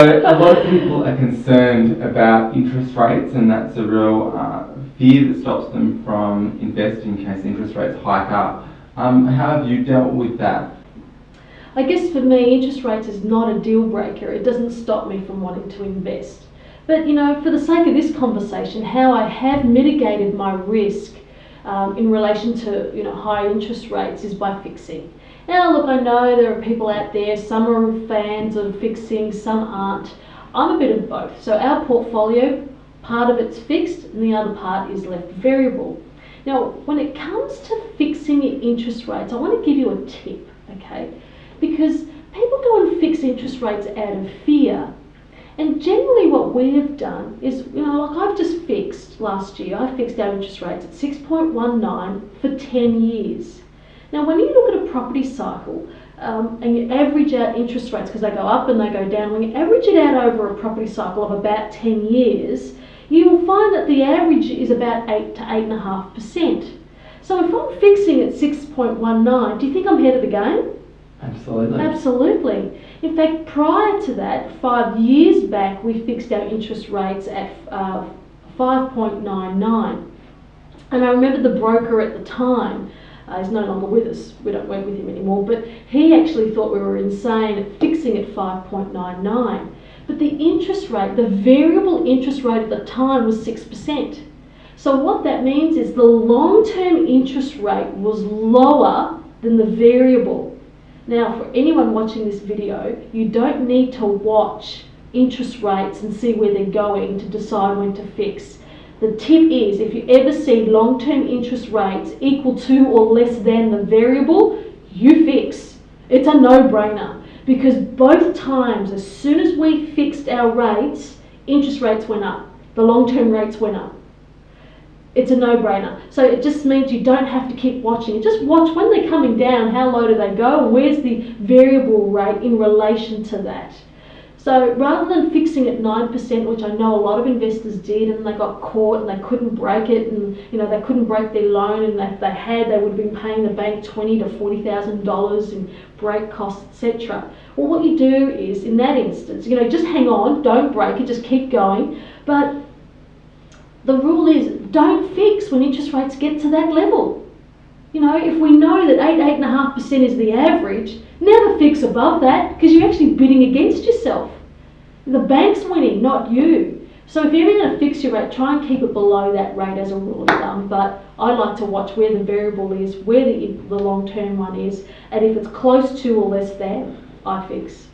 So a lot of people are concerned about interest rates, and that's a real fear that stops them from investing in case interest rates hike up. How have you dealt with that? I guess for me, interest rates is not a deal breaker. It doesn't stop me from wanting to invest. But for the sake of this conversation, how I have mitigated my risk in relation to high interest rates is by fixing. Now look, I know there are people out there, some are fans of fixing, some aren't. I'm a bit of both. So our portfolio, part of it's fixed and the other part is left variable. Now when it comes to fixing your interest rates, I want to give you a tip, okay? Because people go and fix interest rates out of fear. And generally what we have done is, like I've just fixed last year, I fixed our interest rates at 6.19 for 10 years. Now when you look at a property cycle and you average out interest rates, because they go up and they go down, when you average it out over a property cycle of about 10 years, you will find that the average is about 8 to 8.5%. So if I'm fixing at 6.19, do you think I'm ahead of the game? Absolutely. Absolutely. In fact, prior to that, 5 years back, we fixed our interest rates at 5.99. And I remember the broker at the time, he's no longer with us, we don't work with him anymore, but he actually thought we were insane at fixing at 5.99. But the interest rate, the variable interest rate at the time was 6%. So what that means is the long-term interest rate was lower than the variable. Now, for anyone watching this video, you don't need to watch interest rates and see where they're going to decide when to fix. The tip is, if you ever see long-term interest rates equal to or less than the variable, you fix. It's a no-brainer, because both times, as soon as we fixed our rates, interest rates went up. The long-term rates went up. It's a no-brainer. So it just means you don't have to keep watching. Just watch when they're coming down, how low do they go, and where's the variable rate in relation to that. So rather than fixing at 9%, which I know a lot of investors did, and they got caught and they couldn't break it, and they couldn't break their loan, and if they had, they would have been paying the bank $20,000 to $40,000 in break costs, etc. Well, what you do is, in that instance, just hang on, don't break it, just keep going. But the rule is, don't fix when interest rates get to that level. If we know that 8.5% is the average, never fix above that, because you're actually bidding against yourself. The bank's winning, not you. So if you're ever going to fix your rate, try and keep it below that rate as a rule of thumb. But I like to watch where the variable is, where the long-term one is, and if it's close to or less than, I fix.